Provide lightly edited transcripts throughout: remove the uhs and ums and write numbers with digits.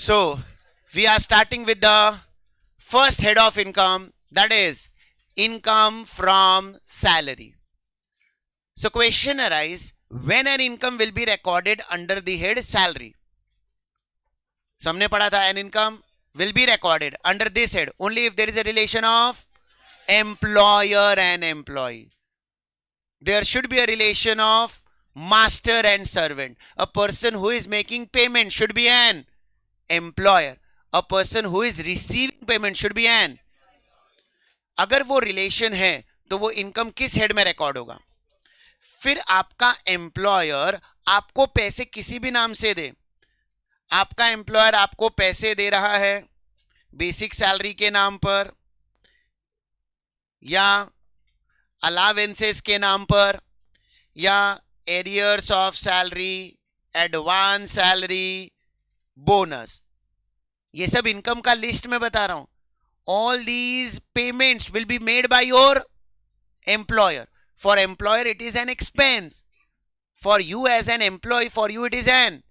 So we are starting with the first head of income, that is income from salary. So question arise, when an income will be recorded under the head salary. So हमने पढ़ा था an income will be recorded under this head only if there is a relation of employer and employee. There should be a relation of master and servant. A person who is making payment should be an employer. A person who is receiving payment should be an. अगर वो relation है तो वो income किस head में record होगा? फिर आपका एम्प्लॉयर आपको पैसे किसी भी नाम से दे, आपका एम्प्लॉयर आपको पैसे दे रहा है बेसिक सैलरी के नाम पर या अलावेंसेस के नाम पर या arrears of salary, advance salary, bonus, ये सब इनकम का लिस्ट में बता रहा हूं. All these payments will be made by your employer. For employer it is an expense. For you as an employee, for you it is an.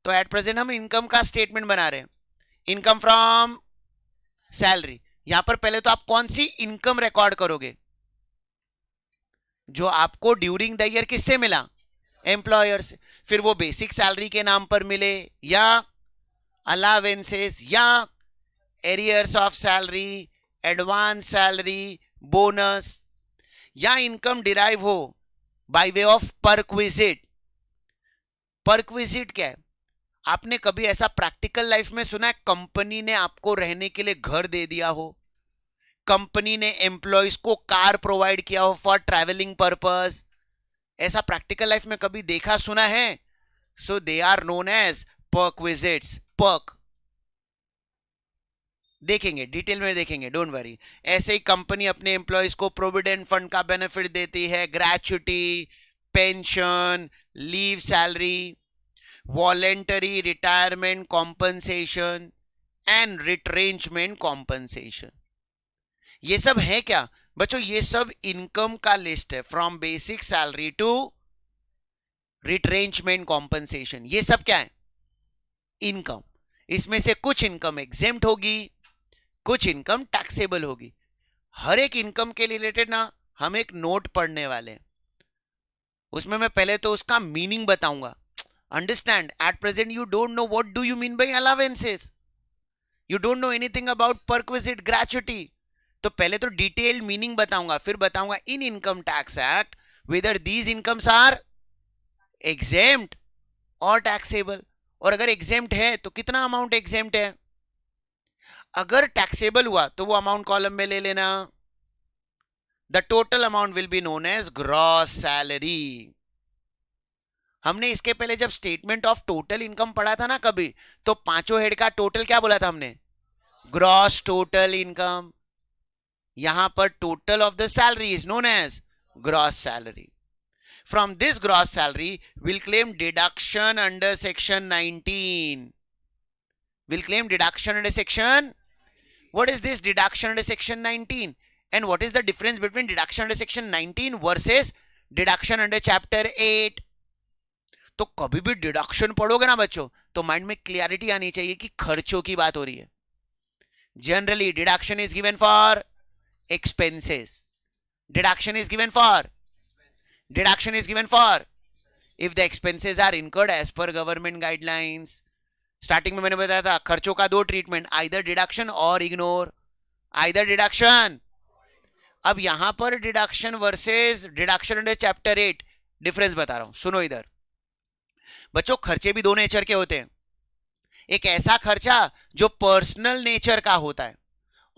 तो at present हम income का स्टेटमेंट बना रहे हैं, इनकम फ्रॉम सैलरी. यहां पर पहले तो आप कौन सी इनकम रिकॉर्ड करोगे? जो आपको ड्यूरिंग द ईयर किससे मिला? एम्प्लॉयर से. फिर वो बेसिक सैलरी के नाम पर मिले या अलावेंसेस या arrears of salary, advance salary, bonus, या इनकम डिराइव हो by way of perquisite. Perquisite क्या है? आपने कभी ऐसा प्रैक्टिकल लाइफ में सुना है कंपनी ने आपको रहने के लिए घर दे दिया हो, कंपनी ने एम्प्लॉयज को कार प्रोवाइड किया हो फॉर ट्रैवलिंग पर्पस? ऐसा प्रैक्टिकल लाइफ में कभी देखा सुना है? So they are known as perquisites. Perk देखेंगे, डिटेल में देखेंगे, डोंट वरी. ऐसे ही कंपनी अपने एम्प्लॉयज को प्रोविडेंट फंड का बेनिफिट देती है, gratuity, pension, leave salary, voluntary retirement compensation and retrenchment compensation. ये सब है क्या बच्चों? ये सब इनकम का लिस्ट है, from basic salary to retrenchment compensation. ये सब क्या है? इनकम. इसमें से कुछ इनकम एग्जेम्प्ट होगी, कुछ इनकम टैक्सेबल होगी. हर एक इनकम के रिलेटेड ना हम एक नोट पढ़ने वाले हैं, उसमें मैं पहले तो उसका मीनिंग बताऊंगा. Understand, at present you don't know what do you mean by allowances, you don't know anything about perquisite, gratuity. तो पहले तो डिटेल्ड मीनिंग बताऊंगा, फिर बताऊंगा in income tax act whether these incomes are exempt और taxable. और अगर exempt है तो कितना अमाउंट एग्जेम्प्ट है. अगर टैक्सेबल हुआ तो वो अमाउंट कॉलम में ले लेना. The total amount will be known as gross salary. हमने इसके पहले जब स्टेटमेंट ऑफ टोटल इनकम पढ़ा था ना कभी, तो पांचों हेड का टोटल क्या बोला था हमने? Gross total income. यहां पर total of the salary is known as gross salary. From this gross salary, we'll claim deduction under section 19. We'll claim deduction under section. What is this deduction under section 19? And what is the difference between deduction under section 19 versus deduction under chapter 8? तो कभी भी deduction पढ़ोगे ना बच्चों तो mind में clarity आनी चाहिए कि खर्चों की बात हो रही है. Generally deduction is given for expenses. Deduction is given for Deduction is given for if the expenses are incurred as per government guidelines. Starting में मैंने बताया था खर्चों का दो ट्रीटमेंट, आइदर डिडक्शन और इग्नोर. Either deduction. अब यहां पर deduction versus deduction under chapter 8 difference बता रहा हूं, सुनो इधर. बच्चों खर्चे भी दो नेचर के होते हैं. एक ऐसा खर्चा जो पर्सनल नेचर का होता है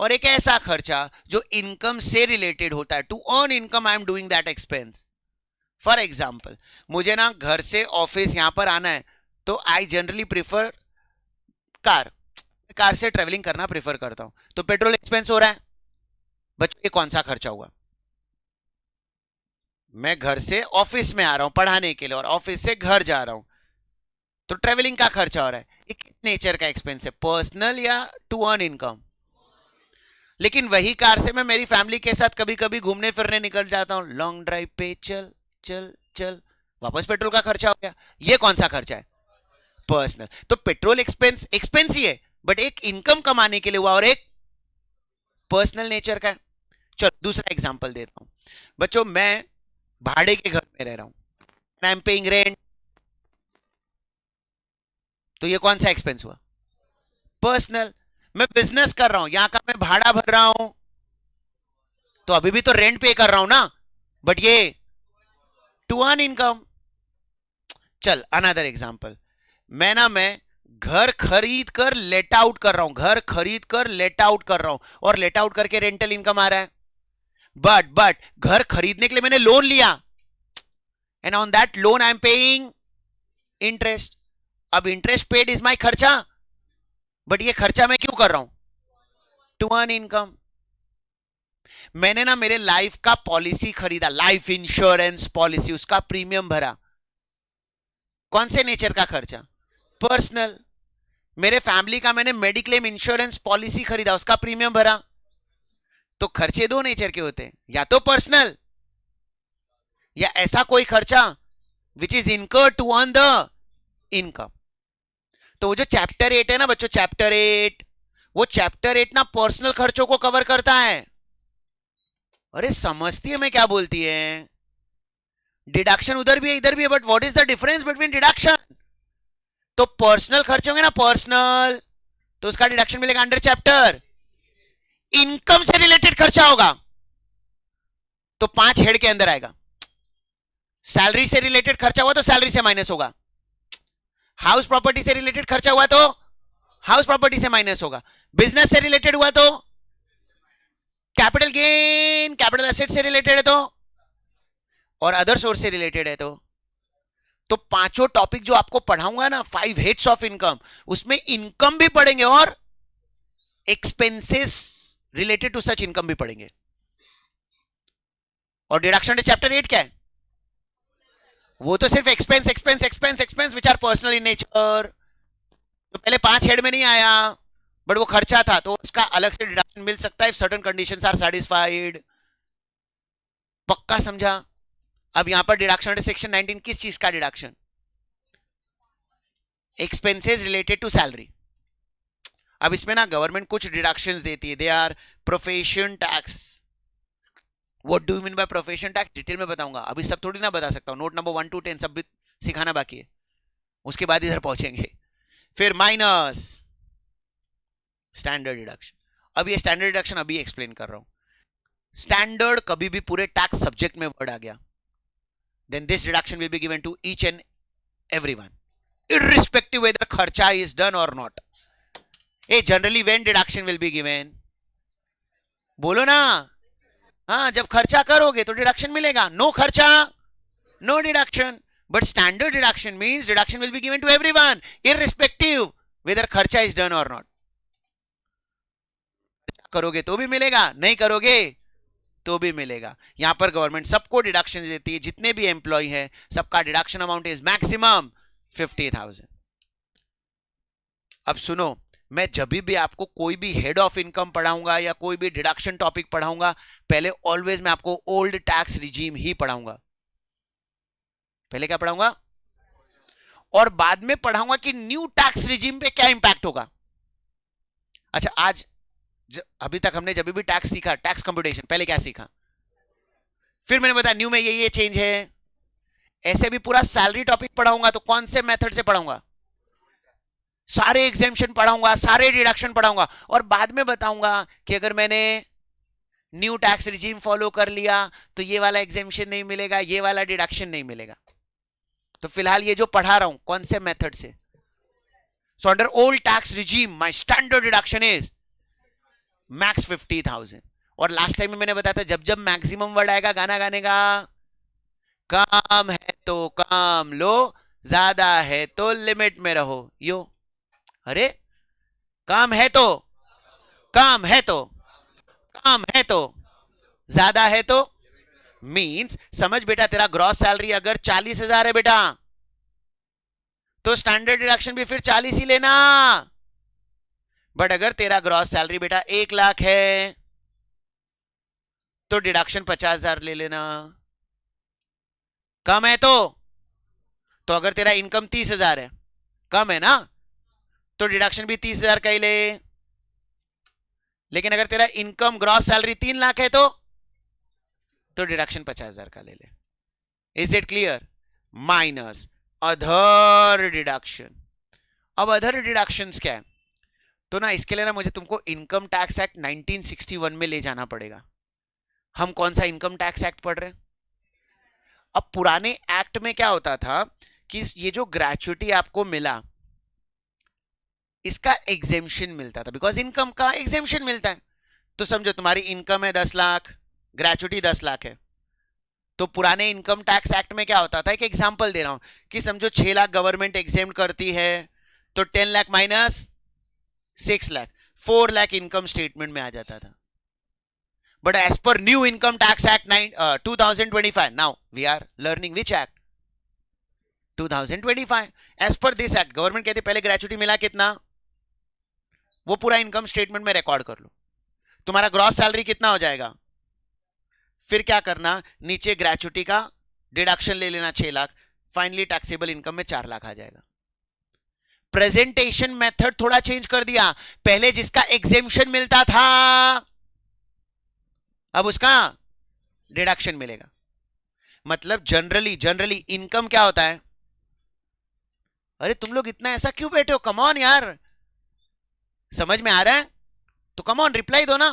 और एक ऐसा खर्चा जो इनकम से रिलेटेड होता है. To earn income I am doing that expense. For example, मुझे ना घर से ऑफिस यहां पर आना है तो आई जनरली प्रिफर कार से ट्रेवलिंग करना प्रिफर करता हूं, तो पेट्रोल एक्सपेंस हो रहा है. बच्चों ये कौन सा खर्चा हुआ? मैं घर से ऑफिस में आ रहा हूं पढ़ाने के लिए और ऑफिस से घर जा रहा हूं, तो ट्रेवलिंग का खर्चा हो रहा है. ये किस नेचर का एक्सपेंस है? पर्सनल या टू अर्न इनकम? लेकिन वही कार से मैं मेरी फैमिली के साथ कभी कभी घूमने फिरने निकल जाता हूं, लॉन्ग ड्राइव पे चल चल चल, वापस पेट्रोल का खर्चा हो गया. ये कौन सा खर्चा है? पर्सनल। तो पेट्रोल एक्सपेंस एक्सपेंस ही है, बट एक इनकम कमाने के लिए हुआ और एक पर्सनल नेचर का है। चलो दूसरा एग्जांपल देता हूं। बच्चों मैं भाड़े के घर में रह रहा हूं, आई एम पेइंग रेंट, तो ये कौन सा एक्सपेंस हुआ? पर्सनल। मैं बिजनेस कर रहा हूं, यहां का मैं भाड़ा भर रहा हूं, तो अभी भी तो रेंट पे कर रहा हूं ना, बट ये टू अर्न इनकम। चल अनदर एग्जांपल, मैं घर खरीद कर लेट आउट कर रहा हूं, घर खरीद कर लेट आउट कर रहा हूं, और लेट आउट करके रेंटल इनकम आ रहा है। बट घर खरीदने के लिए मैंने लोन लिया, and on that loan I am paying interest. अब इंटरेस्ट पेड इज माई खर्चा, बट ये खर्चा मैं क्यों कर रहा हूं? To earn income. मैंने ना मेरे लाइफ का पॉलिसी खरीदा, लाइफ इंश्योरेंस पॉलिसी, उसका प्रीमियम भरा, कौन से नेचर का खर्चा? पर्सनल। मेरे फैमिली का मैंने मेडिक्लेम इंश्योरेंस पॉलिसी खरीदा, उसका प्रीमियम भरा। तो खर्चे दो नेचर के होते हैं, या तो पर्सनल या ऐसा कोई खर्चा which is incurred to earn the income. तो वो जो चैप्टर 8 है ना बच्चों, चैप्टर 8, वो चैप्टर 8 ना पर्सनल खर्चों को कवर करता है। अरे समझती है मैं क्या बोलती है? डिडक्शन उधर भी है इधर भी है, but what is the difference between deduction? तो पर्सनल खर्चे होंगे ना पर्सनल, तो उसका डिडक्शन मिलेगा अंडर चैप्टर। इनकम से रिलेटेड खर्चा होगा तो 5 हेड के अंदर आएगा। सैलरी से रिलेटेड खर्चा हुआ तो सैलरी से माइनस होगा, हाउस प्रॉपर्टी से रिलेटेड खर्चा हुआ तो हाउस प्रॉपर्टी से माइनस होगा, बिजनेस से रिलेटेड हुआ तो कैपिटल गेन, कैपिटल एसेट से रिलेटेड है तो, और अदर सोर्स से रिलेटेड है तो पांचों टॉपिक जो आपको पढ़ाऊंगा ना, 5 हेड्स ऑफ इनकम, उसमें इनकम भी पढ़ेंगे और expenses related to such income भी पढ़ेंगे। और डिडक्शन चैप्टर 8 क्या है? वो तो सिर्फ expense expense expense expense which are personal in nature. तो पहले 5 हेड में नहीं आया, बट वो खर्चा था तो उसका अलग से डिडक्शन मिल सकता है if certain conditions are satisfied. पक्का समझा? अब यहां पर डिडक्शन सेक्शन 19 किस चीज का deduction? Expenses related to salary. अब इसमें ना गवर्नमेंट कुछ डिडक्शंस देती है, they are profession tax. What do you mean by profession tax? Detail में बताऊंगा, अभी सब थोड़ी ना बता सकता हूं। नोट नंबर 1 to 10 सब भी सिखाना बाकी है, उसके बाद इधर पहुंचेंगे। फिर माइनस स्टैंडर्ड डिडक्शन। अब ये स्टैंडर्ड डिडक्शन अभी एक्सप्लेन कर रहा हूं। स्टैंडर्ड कभी भी पूरे टैक्स सब्जेक्ट में वर्ड आ गया, then this deduction will be given to each and everyone irrespective whether kharcha is done or not. Hey, generally when deduction will be given? बोलो ना। हाँ, जब खर्चा करोगे तो डिडक्शन मिलेगा, नो खर्चा no deduction. But standard deduction means deduction will be given to everyone irrespective whether खर्चा is done or not. करोगे तो भी मिलेगा, नहीं करोगे तो भी मिलेगा। यहां पर गवर्नमेंट सबको डिडक्शन देती है, जितने भी एम्प्लॉय हैं सबका डिडक्शन अमाउंट इज मैक्सिमम 50,000। अब सुनो, मैं जब भी आपको कोई भी हेड ऑफ इनकम पढ़ाऊंगा या कोई भी डिडक्शन टॉपिक पढ़ाऊंगा, पहले ऑलवेज मैं आपको ओल्ड टैक्स रिजीम ही पढ़ाऊंगा। पहले क्या पढ़ाऊंगा? और बाद में पढ़ाऊंगा कि न्यू टैक्स रिजीम पे क्या इंपैक्ट होगा। अच्छा, आज अभी तक हमने जब भी टैक्स सीखा, टैक्स कंप्यूटेशन, पहले क्या सीखा, फिर मैंने बताया न्यू में ये चेंज है। ऐसे भी पूरा सैलरी टॉपिक पढ़ाऊंगा तो कौन से मेथड से पढ़ाऊंगा? सारे एग्जेम्पशन पढ़ाऊंगा, सारे डिडक्शन पढ़ाऊंगा, और बाद में बताऊंगा कि अगर मैंने न्यू टैक्स रिजीम फॉलो कर लिया तो ये वाला एग्जेम्पशन नहीं मिलेगा, ये वाला डिडक्शन नहीं मिलेगा। तो फिलहाल ये जो पढ़ा रहा हूं कौन से मेथड से? So under old tax regime my standard deduction is max 50,000। और लास्ट टाइम में मैंने बताया था जब जब मैक्सिमम वर्ड आएगा गाना गाने का, काम है तो काम लो, ज्यादा है तो लिमिट में रहो। यो, अरे काम है तो काम है तो काम है तो ज्यादा है तो मींस, समझ बेटा, तेरा ग्रॉस सैलरी अगर 40,000 है बेटा, तो स्टैंडर्ड डिडक्शन भी फिर 40 ही लेना। बट अगर तेरा ग्रॉस सैलरी बेटा 1 लाख है तो डिडक्शन 50,000 ले लेना। कम है तो अगर तेरा इनकम 30,000 है कम है ना, तो डिडक्शन भी 30,000 का ही ले। लेकिन अगर तेरा इनकम ग्रॉस सैलरी 3 लाख है तो डिडक्शन 50,000 का ले ले। Is it clear? Minus other deduction. अब अदर डिडक्शंस क्या है? तो ना इसके लिए ना मुझे तुमको इनकम टैक्स एक्ट 1961 में ले जाना पड़ेगा। हम कौन सा इनकम टैक्स एक्ट पढ़ रहे हैं? अब पुराने एक्ट में क्या होता था कि ये जो ग्रेच्युटी आपको मिला, इसका एग्जेम्पशन मिलता था, बिकॉज इनकम का एग्जेम्पशन मिलता है। तो समझो तुम्हारी इनकम है 10 लाख, ग्रेच्युटी 10 लाख है, तो पुराने इनकम टैक्स एक्ट में क्या होता था, एक एग्जांपल दे रहा हूं कि समझो 6 लाख गवर्नमेंट एग्जेम्प्ट करती है, तो 10 lakh minus 6 lakh, 4 lakh income statement में आ जाता था। But as per new income tax act 2025, now we are learning which act? 2025। As per this act government कहती पहले ग्रेच्युटी मिला कितना, वो पूरा इनकम स्टेटमेंट में रिकॉर्ड कर लो। तुम्हारा ग्रॉस सैलरी कितना हो जाएगा, फिर क्या करना, नीचे ग्रेच्युटी का डिडक्शन ले लेना 6 लाख, फाइनली टैक्सेबल इनकम में 4 लाख आ जाएगा। प्रेजेंटेशन मेथड थोड़ा चेंज कर दिया, पहले जिसका एग्जेम्पशन मिलता था अब उसका डिडक्शन मिलेगा। मतलब जनरली इनकम क्या होता है? अरे तुम लोग इतना ऐसा क्यों बैठे हो, कम ऑन यार, समझ में आ रहा है तो कम ऑन रिप्लाई दो ना।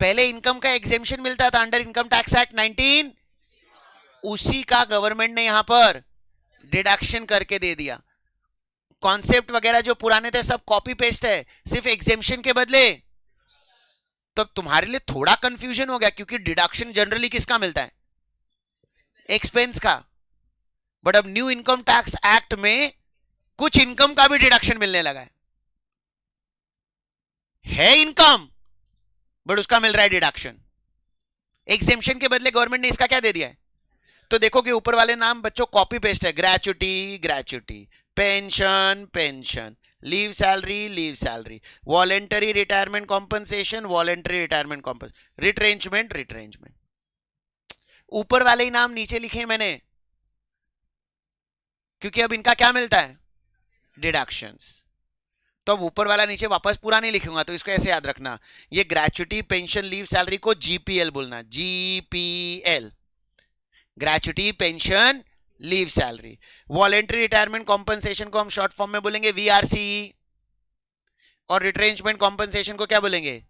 पहले इनकम का एग्जेम्पशन मिलता था अंडर इनकम टैक्स एक्ट 19, उसी का गवर्नमेंट ने यहां पर डिडक्शन करके दे दिया। कॉन्सेप्ट वगैरह जो पुराने थे सब कॉपी पेस्ट है, सिर्फ एग्जेम्पशन के बदले। तो तुम्हारे लिए थोड़ा कंफ्यूजन हो गया, क्योंकि डिडक्शन जनरली किसका मिलता है, एक्सपेंस का। बट अब न्यू इनकम टैक्स एक्ट में कुछ इनकम का भी डिडक्शन मिलने लगा है इनकम, बट उसका मिल रहा है डिडक्शन। एग्जेम्पशन के बदले गवर्नमेंट ने इसका क्या दे दिया है? तो देखो कि ऊपर वाले नाम बच्चों कॉपी पेस्ट है, gratuity, pension, leave salary, voluntary retirement compensation, retrenchment. ऊपर वाले ही नाम नीचे लिखे मैंने, क्योंकि अब इनका क्या मिलता है, डिडक्शंस। तो अब ऊपर वाला नीचे वापस पूरा नहीं लिखूंगा, तो इसको ऐसे याद रखना, ये ग्रेच्युटी पेंशन लीव सैलरी को जीपीएल बोलना, GPL, gratuity pension leave salary. Voluntary retirement compensation को हम शॉर्ट फॉर्म में बोलेंगे वीआरसी, और रिट्रेंचमेंट कॉम्पनसेशन को क्या बोलेंगे,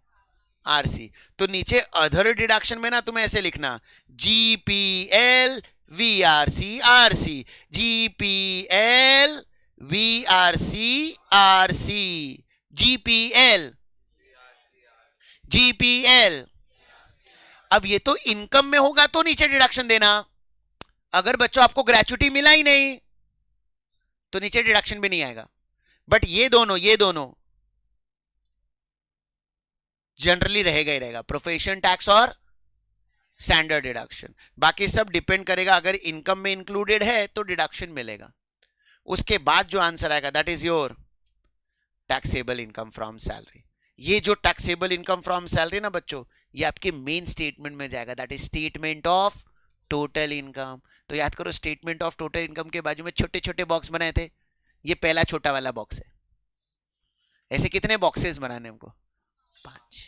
आरसी। तो नीचे अदर डिडक्शन में ना तुम्हें ऐसे लिखना, GPL VRC RC, GPL VRC RC, GPL. अब ये तो इनकम में होगा तो नीचे डिडक्शन देना, अगर बच्चों आपको ग्रेच्युटी मिला ही नहीं तो नीचे डिडक्शन भी नहीं आएगा। बट ये दोनों जनरली रहेगा ही रहेगा, प्रोफेशन टैक्स और स्टैंडर्ड डिडक्शन। बाकी सब डिपेंड करेगा, अगर इनकम में इंक्लूडेड है तो डिडक्शन मिलेगा। उसके बाद जो आंसर आएगा that is your taxable income from salary. ये जो टैक्सेबल इनकम फ्रॉम सैलरी ना बच्चों, ये आपके मेन स्टेटमेंट में जाएगा, that is statement of total income. तो याद करो, स्टेटमेंट ऑफ टोटल इनकम के बाजू में छोटे छोटे बॉक्स बनाए थे, ये पहला छोटा वाला बॉक्स है। ऐसे कितने बॉक्सेस बनाने हमको, 5।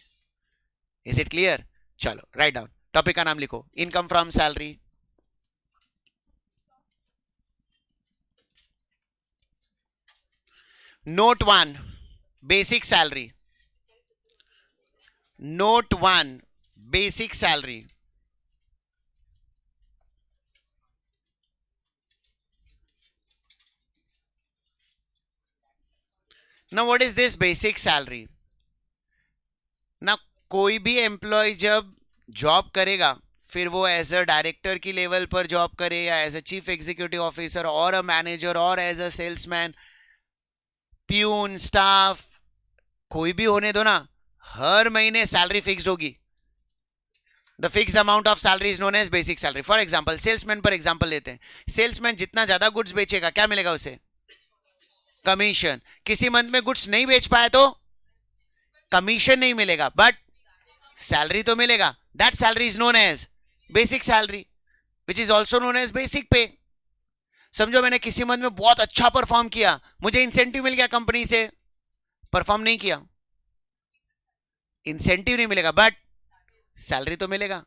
Is it clear? चलो राइट डाउन, टॉपिक का नाम लिखो, income from salary. Note 1 basic salary, note 1 basic salary. Now what is this basic salary? ना कोई भी एम्प्लॉय जब जॉब करेगा, फिर वो एज अ डायरेक्टर की लेवल पर जॉब करे, या as a chief executive officer, और अ मैनेजर, और as a salesman, peon, staff, कोई भी होने दो ना, हर महीने सैलरी फिक्स्ड होगी। The fix amount of salary is known as basic salary. For example salesman पर एग्जाम्पल लेते हैं, सेल्समैन जितना ज्यादा गुड्स बेचेगा क्या मिलेगा उसे, कमीशन। किसी मंथ में गुड्स नहीं बेच पाया तो कमीशन नहीं मिलेगा, बट सैलरी तो मिलेगा। That salary is known as basic salary, which is also known as basic pay. समझो मैंने किसी मंथ में बहुत अच्छा परफॉर्म किया, मुझे इंसेंटिव मिल गया कंपनी से, परफॉर्म नहीं किया, इंसेंटिव नहीं मिलेगा बट सैलरी तो मिलेगा।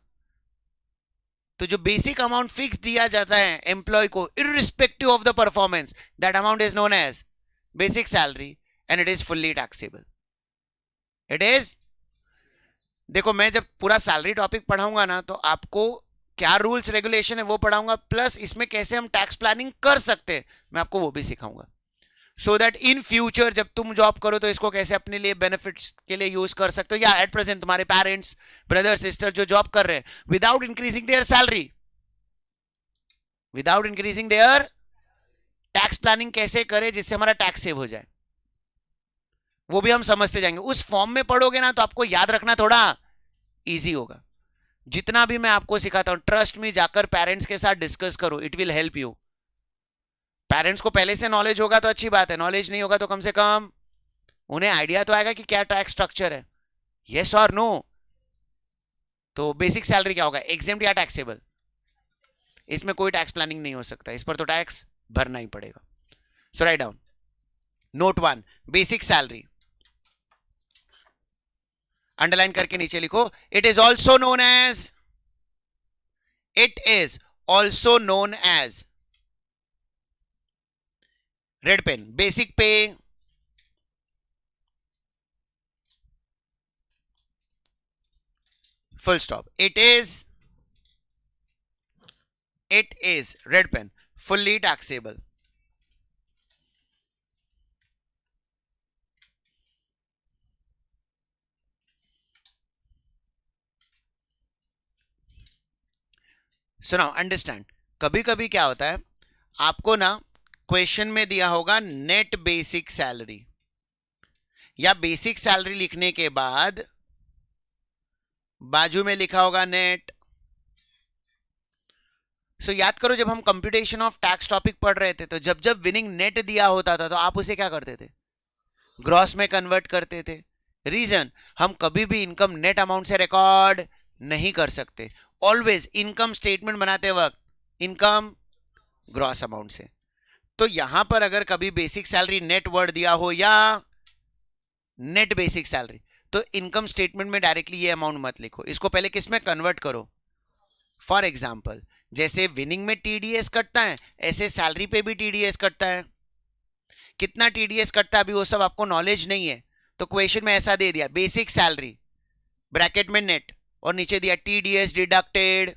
तो जो बेसिक अमाउंट फिक्स दिया जाता है एम्प्लॉय को irrespective of the performance, that amount is known as basic salary and it is fully taxable. It is, देखो मैं जब पूरा सैलरी टॉपिक पढ़ाऊंगा ना तो आपको क्या रूल्स रेगुलेशन है वो पढ़ाऊंगा, प्लस इसमें कैसे हम टैक्स प्लानिंग कर सकते हैं मैं आपको वो भी सिखाऊंगा, सो दैट इन फ्यूचर जब तुम जॉब करो तो इसको कैसे अपने लिए बेनिफिट्स के लिए यूज कर सकते हो, या एट प्रेजेंट तुम्हारे पेरेंट्स ब्रदर सिस्टर जो जॉब कर रहे हैं without increasing there salary, without increasing there, tax planning कैसे करें जिससे हमारा टैक्स सेव हो जाए, वो भी हम समझते जाएंगे। उस फॉर्म में पढ़ोगे ना तो आपको याद रखना थोड़ा इजी होगा। जितना भी मैं आपको सिखाता हूं ट्रस्ट में जाकर पेरेंट्स के साथ डिस्कस करो, it will help you. Parents को पहले से नॉलेज होगा तो अच्छी बात है, नॉलेज नहीं होगा तो कम से कम उन्हें आइडिया तो आएगा कि क्या टैक्स स्ट्रक्चर है, यस और नो। तो बेसिक सैलरी क्या होगा, एग्जेम्प्ट या टैक्सेबल, इसमें कोई टैक्स प्लानिंग नहीं हो सकता, इस पर तो टैक्स भरना ही पड़ेगा। So write down note 1 basic salary, underline करके नीचे लिखो it is also known as, it is also known as, red pen, basic pay, full stop, it is red pen fully taxable। So now understand, कभी कभी क्या होता है आपको ना क्वेश्चन में दिया होगा नेट बेसिक सैलरी, या बेसिक सैलरी लिखने के बाद बाजू में लिखा होगा नेट। सो याद करो जब हम कंप्यूटेशन ऑफ टैक्स टॉपिक पढ़ रहे थे तो जब जब विनिंग नेट दिया होता था तो आप उसे क्या करते थे, ग्रॉस में कन्वर्ट करते थे। रीजन, हम कभी भी इनकम नेट अमाउंट से रिकॉर्ड नहीं कर सकते, ऑलवेज इनकम स्टेटमेंट बनाते वक्त इनकम ग्रॉस अमाउंट से। तो यहां पर अगर कभी बेसिक सैलरी नेट वर्ड दिया हो या नेट बेसिक सैलरी तो इनकम स्टेटमेंट में डायरेक्टली ये अमाउंट मत लिखो, इसको पहले किस में कन्वर्ट करो। फॉर एग्जाम्पल जैसे विनिंग में टीडीएस कटता है ऐसे सैलरी पे भी टीडीएस कटता है, कितना टीडीएस कटता है अभी वो सब आपको नॉलेज नहीं है, तो क्वेश्चन में ऐसा दे दिया बेसिक सैलरी ब्रैकेट में नेट और नीचे दिया टीडीएस डिडक्टेड,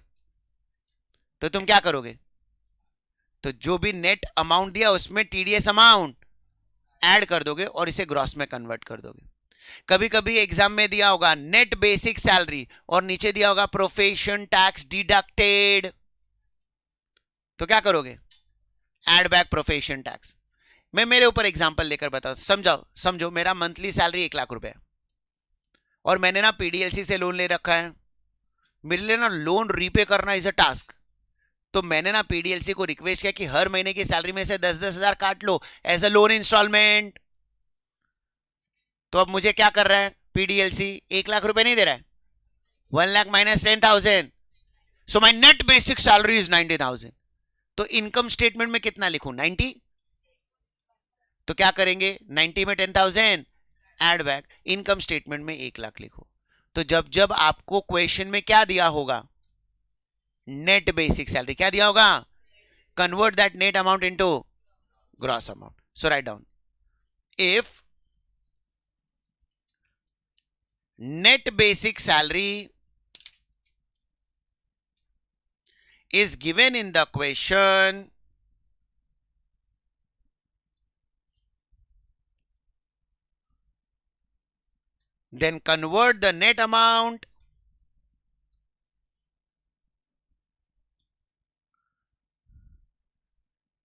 तो तुम क्या करोगे, तो जो भी नेट अमाउंट दिया उसमें टीडीएस अमाउंट ऐड कर दोगे और इसे ग्रॉस में कन्वर्ट कर दोगे। कभी कभी एग्जाम में दिया होगा नेट बेसिक सैलरी और नीचे दिया होगा प्रोफेशन टैक्स डिडक्टेड, तो क्या करोगे, एड बैक प्रोफेशन टैक्स। मैं मेरे ऊपर एग्जांपल लेकर बताऊं, समझाओ, समझो मेरा मंथली सैलरी 1 लाख रुपए है और मैंने ना पीडीएलसी से लोन ले रखा है, मेरे लिए ना लोन रीपे करना इज अ टास्क, तो मैंने ना पीडीएलसी को रिक्वेस्ट किया कि हर महीने की सैलरी में से 10-10 हजार काट लो एज अ लोन इंस्टॉलमेंट। तो अब मुझे क्या कर रहा है पीडीएलसी, 1 लाख रुपए नहीं दे रहा है, 1 lakh minus 10,000, so my net basic salary is 90,000। तो इनकम स्टेटमेंट में कितना लिखूं, 90, तो क्या करेंगे 90 में 10,000 एड बैक, इनकम स्टेटमेंट में 1 लाख लिखो। तो जब जब आपको क्वेश्चन में क्या दिया होगा नेट बेसिक सैलरी, क्या दिया होगा, convert that net amount into gross amount. So write down if net basic salary is given in the question, then convert the net amount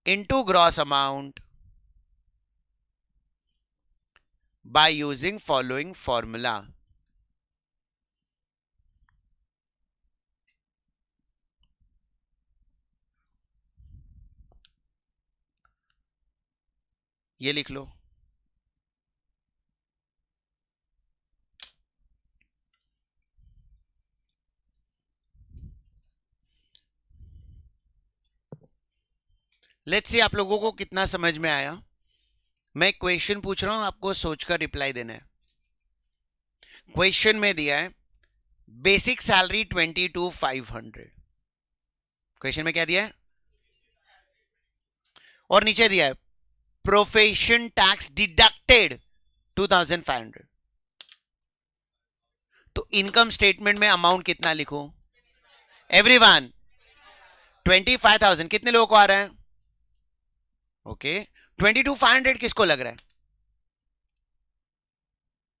into gross amount by using following formula। ये लिख लो, let's see आप लोगों को कितना समझ में आया। मैं क्वेश्चन पूछ रहा हूं, आपको सोचकर रिप्लाई देना है। क्वेश्चन में दिया है बेसिक सैलरी 22,500। क्वेश्चन में क्या दिया है? और नीचे दिया है प्रोफेशन टैक्स डिडक्टेड 2,500। तो इनकम स्टेटमेंट में अमाउंट कितना लिखूं? एवरीवन 25,000 कितने लोगों को आ रहा है? ओके 22,500 किसको लग रहा है?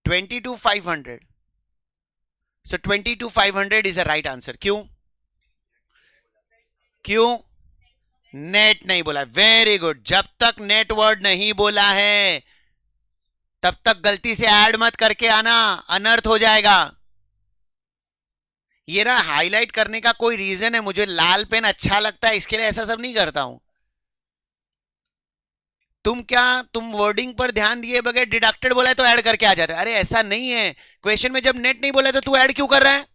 22,500। सो 22,500 इज अ राइट आंसर। क्यों? क्यों? नेट नहीं बोला। Very good. जब तक नेट वर्ड नहीं बोला है तब तक गलती से ऐड मत करके आना, अनर्थ हो जाएगा। ये ना हाईलाइट करने का कोई रीजन है, मुझे लाल पेन अच्छा लगता है इसके लिए ऐसा सब नहीं करता हूं। तुम वर्डिंग पर ध्यान दिए बगैर डिडक्टेड बोला है तो ऐड करके आ जाते हैं। अरे ऐसा नहीं है, क्वेश्चन में जब नेट नहीं बोला तो तू ऐड क्यों कर रहा है?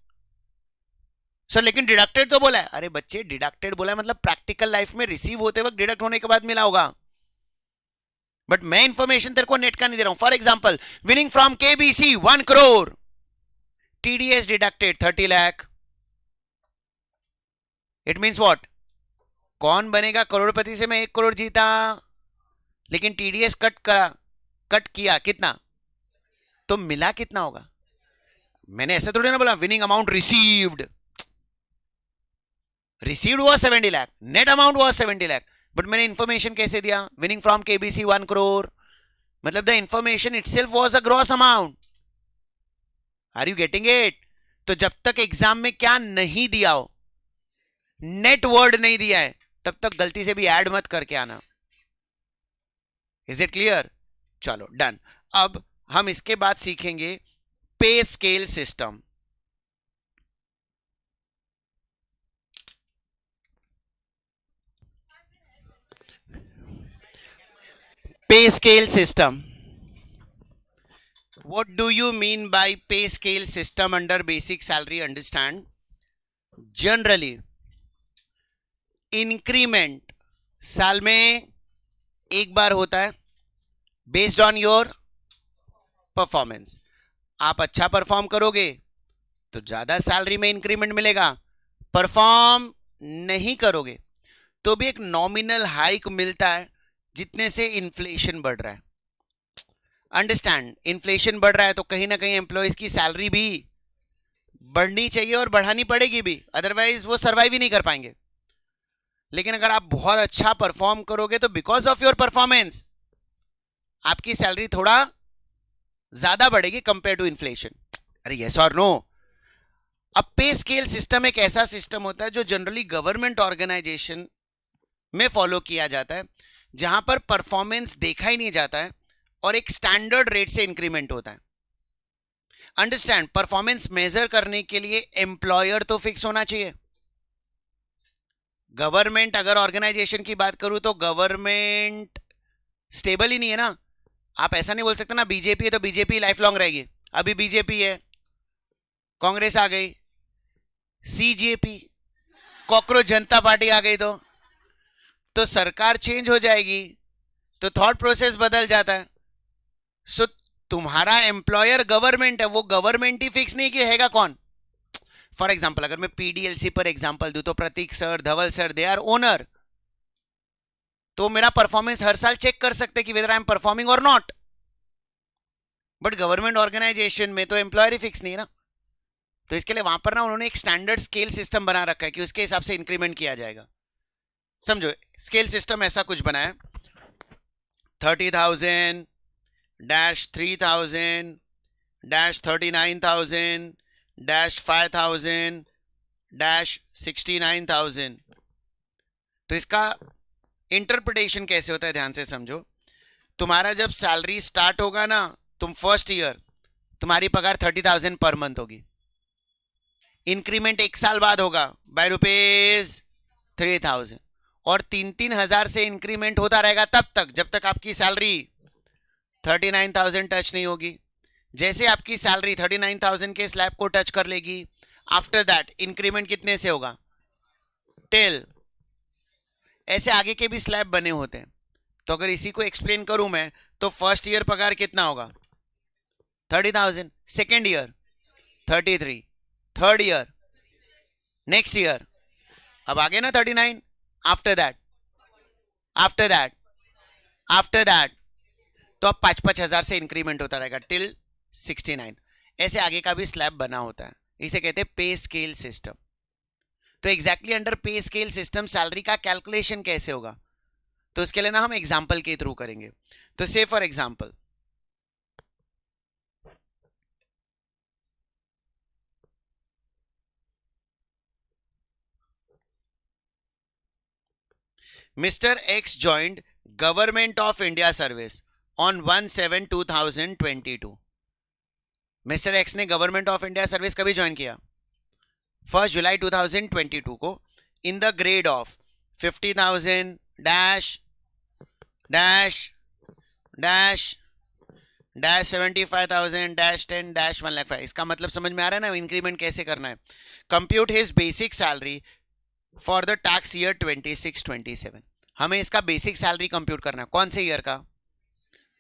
सर लेकिन डिडक्टेड तो बोला है। अरे बच्चे डिडक्टेड बोला है मतलब प्रैक्टिकल लाइफ में रिसीव होते वक्त डिडक्ट होने के बाद मिला होगा। बट मैं इंफॉर्मेशन तेरे को नेट का नहीं दे रहा हूं। For example winning from KBC 1 crore, TDS deducted 30 lakh. It means what? कौन बनेगा करोड़पति से मैं 1 करोड़ जीता, लेकिन टीडीएस कट किया कितना, तो मिला कितना होगा? मैंने ऐसा थोड़ी ना बोला winning amount received was 70 lakh, net amount was 70 lakh. But मैंने इंफॉर्मेशन कैसे दिया? विनिंग फ्रॉम केबीसी 1 करोड़, मतलब the information itself was a gross amount. Are you getting it? तो जब तक एग्जाम में क्या नहीं दिया हो, नेट वर्ड नहीं दिया है, तब तक गलती से भी ऐड मत करके आना। Is it clear? चलो डन। अब हम इसके बाद सीखेंगे पे स्केल सिस्टम। पे scale system, what do you mean by pay scale system under basic salary? Understand, generally increment साल में एक बार होता है बेस्ड ऑन योर परफॉर्मेंस। आप अच्छा परफॉर्म करोगे तो ज्यादा सैलरी में इंक्रीमेंट मिलेगा, परफॉर्म नहीं करोगे तो भी एक नॉमिनल हाइक मिलता है जितने से इन्फ्लेशन बढ़ रहा है। अंडरस्टैंड, इन्फ्लेशन बढ़ रहा है तो कहीं ना कहीं एम्प्लॉयज की सैलरी भी बढ़नी चाहिए और बढ़ानी पड़ेगी भी, अदरवाइज वो सर्वाइव ही नहीं कर पाएंगे। लेकिन अगर आप बहुत अच्छा परफॉर्म करोगे तो बिकॉज ऑफ योर परफॉर्मेंस आपकी सैलरी थोड़ा ज्यादा बढ़ेगी कंपेयर टू इन्फ्लेशन। अरे यस और नो? अब पे स्केल सिस्टम एक ऐसा सिस्टम होता है जो जनरली गवर्नमेंट ऑर्गेनाइजेशन में फॉलो किया जाता है, जहां पर परफॉर्मेंस देखा ही नहीं जाता है और एक स्टैंडर्ड रेट से इंक्रीमेंट होता है। अंडरस्टैंड, परफॉर्मेंस मेजर करने के लिए एम्प्लॉयर तो फिक्स होना चाहिए। गवर्नमेंट अगर ऑर्गेनाइजेशन की बात करूं तो गवर्नमेंट स्टेबल ही नहीं है ना। आप ऐसा नहीं बोल सकते ना बीजेपी है तो बीजेपी लाइफ लॉन्ग रहेगी। अभी बीजेपी है, कांग्रेस आ गई, सीजेपी, कॉकरोच जनता पार्टी आ गई तो सरकार चेंज हो जाएगी, तो थॉट प्रोसेस बदल जाता है। सो तुम्हारा एम्प्लॉयर गवर्नमेंट है, वो गवर्नमेंट ही फिक्स नहीं कि रहेगा कौन। फॉर एग्जाम्पल अगर मैं पीडीएलसी पर एग्जाम्पल दूं तो Prateek sir, Dhaval sir, they are owner, तो मेरा परफॉर्मेंस हर साल चेक कर सकते कि whether I am performing or not. But government organisation में तो एम्प्लॉयर ही फिक्स नहीं है ना, तो इसके लिए वहां पर ना उन्होंने एक स्टैंडर्ड स्केल सिस्टम बना रखा है कि उसके हिसाब से इंक्रीमेंट किया जाएगा। समझो स्केल सिस्टम ऐसा कुछ बना है 30,000 -3,000 -39,000 -5,000 -69,000। तो इसका इंटरप्रिटेशन कैसे होता है ध्यान से समझो। तुम्हारा जब सैलरी स्टार्ट होगा ना, तुम फर्स्ट ईयर तुम्हारी पगार 30,000 पर मंथ होगी। इंक्रीमेंट एक साल बाद होगा बाय ₹3,000 और 3,000 से इंक्रीमेंट होता रहेगा तब तक जब तक आपकी सैलरी 39,000 टच नहीं होगी। जैसे आपकी सैलरी 39,000 के स्लैब को टच कर लेगी, आफ्टर दैट इंक्रीमेंट कितने से होगा? टिल ऐसे आगे के भी स्लैब बने होते हैं। तो अगर इसी को एक्सप्लेन करूं मैं, तो फर्स्ट ईयर पगार कितना होगा? 30,000। Second year 33, third year, next year अब आगे ना 39, after that, after that, after that, तो अब 5,000 से इंक्रीमेंट होता रहेगा टिल 69। ऐसे आगे का भी स्लैब बना होता है, इसे कहते हैं पे स्केल सिस्टम। तो एग्जैक्टली अंडर पे स्केल सिस्टम सैलरी का कैलकुलेशन कैसे होगा, तो उसके लिए ना हम एग्जांपल के थ्रू करेंगे। तो से for example, Mr. X joined Government of India service on 1/7/2022। Mister x ने गवर्नमेंट ऑफ इंडिया सर्विस कभी ज्वाइन किया? 1 जुलाई 2022 को, in the grade of 50,000 dash dash dash dash 75,000 dash 10 dash 1,05,000। इसका मतलब समझ में आ रहा है ना, इंक्रीमेंट कैसे करना है। Compute his basic salary for the tax year 26-27। हमें इसका बेसिक सैलरी कंप्यूट करना है, कौन से ईयर का?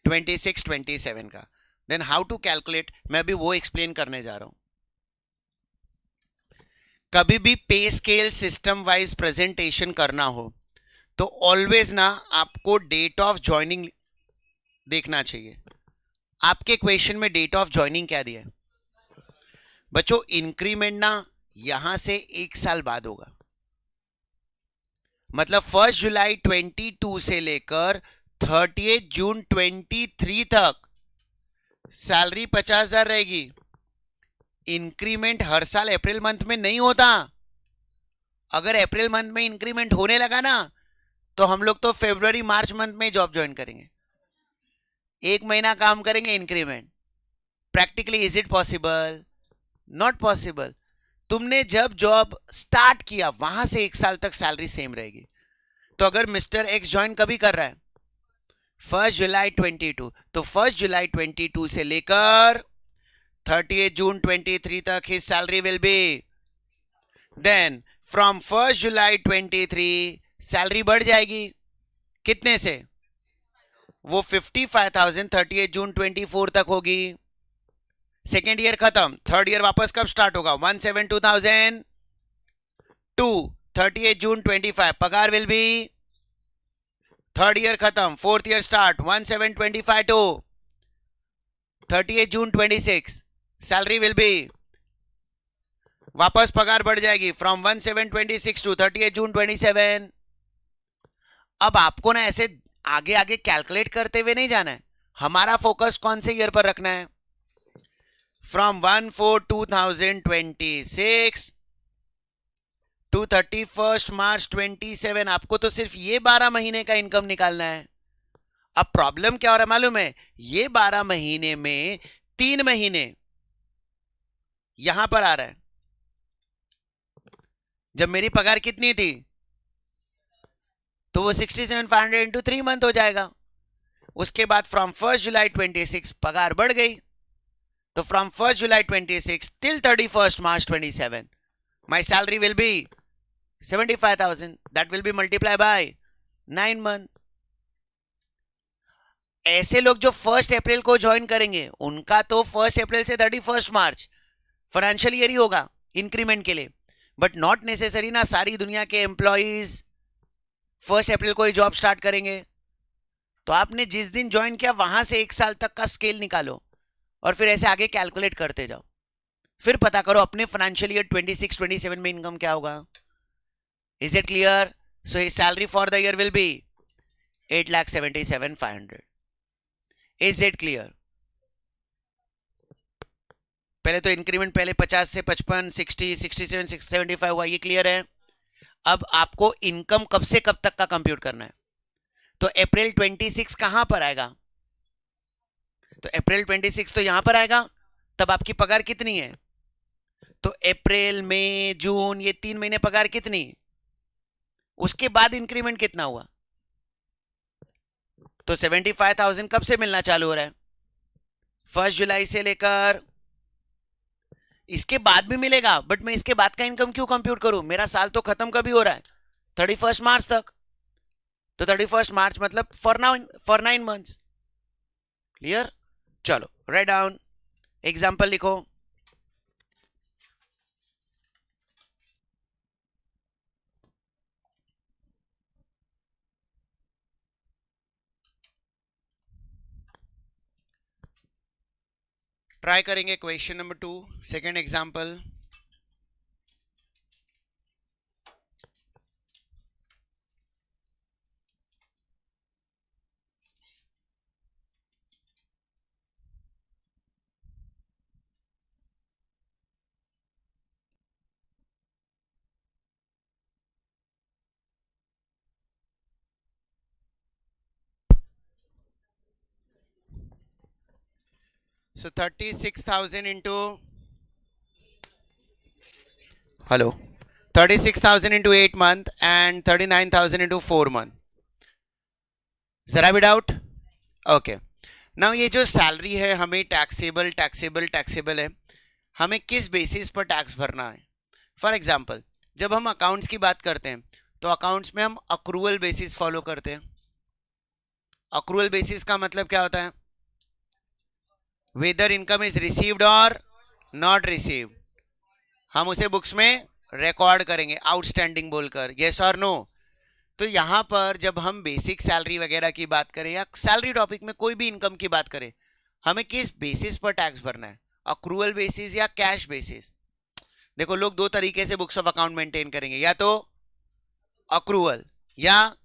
26-27 का। देन हाउ टू कैलकुलेट, मैं अभी वो एक्सप्लेन करने जा रहा हूं। कभी भी पे स्केल सिस्टम वाइज प्रेजेंटेशन करना हो तो ऑलवेज ना आपको डेट ऑफ ज्वाइनिंग देखना चाहिए। आपके क्वेश्चन में डेट ऑफ ज्वाइनिंग क्या दिया है बच्चों? इंक्रीमेंट ना यहां से 1 साल बाद होगा, मतलब 1 जुलाई 22 से लेकर 30 जून 23 तक सैलरी 50,000 रहेगी। इंक्रीमेंट हर साल अप्रैल मंथ में नहीं होता। अगर अप्रैल मंथ में इंक्रीमेंट होने लगा ना, तो हम लोग तो फरवरी मार्च मंथ में जॉब ज्वाइन करेंगे, 1 महीना काम करेंगे, increment. Practically is it possible? Not possible. तुमने जब जॉब स्टार्ट किया वहां से 1 साल तक सैलरी सेम रहेगी। तो अगर मिस्टर एक्स ज्वाइन कभी कर रहा है 1 जुलाई 22, तो 1 जुलाई 22 से लेकर 30 जून 23 तक his salary will be. Then from 1 July 23 salary बढ़ जाएगी, कितने से? वो 55,000 30 जून 24 तक होगी। सेकेंड ईयर खत्म, थर्ड ईयर वापस कब स्टार्ट होगा? 1/7/2002, 30 जून 25 पगार विल बी। थर्ड ईयर खत्म, fourth year start, 1/7/25 to 30 June 26 salary will be. वापस पगार बढ़ जाएगी फ्रॉम 1/7/26 टू 30 जून 27। अब आपको ना ऐसे आगे आगे कैलकुलेट करते हुए नहीं जाना है, हमारा फोकस कौन से ईयर पर रखना है? फ्रॉम 1/4/2026 टू 31 मार्च 27। आपको तो सिर्फ ये 12 महीने का इनकम निकालना है। अब प्रॉब्लम क्या हो रहा है मालूम है? ये 12 महीने में 3 महीने यहां पर आ रहा है। जब मेरी पगार कितनी थी तो वो 67,500 इंटू 3 मंथ हो जाएगा। उसके बाद फ्रॉम 1 जुलाई 26 पगार बढ़ गई, तो from 1 July 26 till 31 March 27 my salary will B 75,000। That will be multiply by 9 month. ऐसे लोग जो 1 अप्रैल को ज्वाइन करेंगे उनका तो 1 अप्रैल से 31 मार्च फाइनेंशियल ईयर ही होगा इंक्रीमेंट के लिए। बट नॉट नेसेसरी ना सारी दुनिया के एम्प्लॉइज 1 अप्रैल को ही जॉब स्टार्ट करेंगे। तो आपने जिस दिन ज्वाइन किया वहां से 1 साल तक का स्केल निकालो और फिर ऐसे आगे कैलकुलेट करते जाओ, फिर पता करो अपने फाइनेंशियल ईयर 26-27 में इनकम क्या होगा। Is it clear? So his salary for the year will be 8,77,500। Is it clear? पहले तो इंक्रीमेंट पहले 50 से 55, 60, 67, 75 हुआ, ये क्लियर है। अब आपको इनकम कब से कब तक का कंप्यूट करना है। तो अप्रैल 26 कहां पर आएगा? तो अप्रैल 26 तो यहां पर आएगा। तब आपकी पगार कितनी है? तो अप्रैल मई जून ये 3 महीने पगार कितनी? उसके बाद इंक्रीमेंट कितना हुआ? तो 75,000 कब से मिलना चालू हो रहा है? 1 जुलाई से लेकर, इसके बाद भी मिलेगा, बट मैं इसके बाद का इनकम क्यों कंप्यूट करूं? मेरा साल तो खत्म कभी हो रहा है 31 मार्च तक। तो 31 मार्च मतलब फॉर 9 मंथ्स। क्लियर? चलो राइट डाउन, एग्जाम्पल लिखो। ट्राई करेंगे question number 2, second example. So 36,000 into, hello, 36,000 into 8 month and 39,000 into 4 month. जरा भी डाउट? ओके, नाउ ये जो सैलरी है हमें टैक्सेबल है, हमें किस बेसिस पर टैक्स भरना है? फॉर एग्जांपल, जब हम अकाउंट्स की बात करते हैं तो अकाउंट्स में हम अक्रूवल बेसिस फॉलो करते हैं। अक्रूवल बेसिस का मतलब क्या होता है? वेदर इनकम इज रिसीव्ड और नॉट रिसीव्ड, हम उसे बुक्स में रिकॉर्ड करेंगे आउटस्टैंडिंग बोलकर, यस और नो। तो यहां पर जब हम बेसिक सैलरी वगैरह की बात करें या सैलरी टॉपिक में कोई भी इनकम की बात करें, हमें किस बेसिस पर टैक्स भरना है? अक्रूवल बेसिस या कैश बेसिस? देखो, लोग दो तरीके से बुक्स ऑफ अकाउंट मेंटेन करेंगे, या तो अक्रूवल या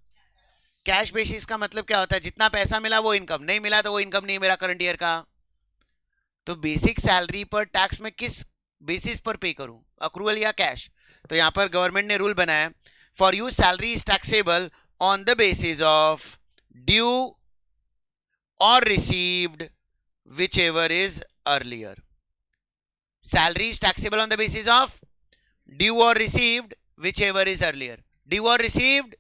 कैश बेसिस। का मतलब क्या होता है? जितना पैसा मिला वो इनकम, नहीं मिला तो वो इनकम नहीं मेरा करंट ईयर का। तो बेसिक सैलरी पर टैक्स में किस बेसिस पर पे करूं, अक्रूवल या कैश? तो यहां पर गवर्नमेंट ने रूल बनाया, for you salary is taxable on the basis of due or received whichever is earlier. Salary is taxable on the basis of due or received whichever is earlier. Due or received,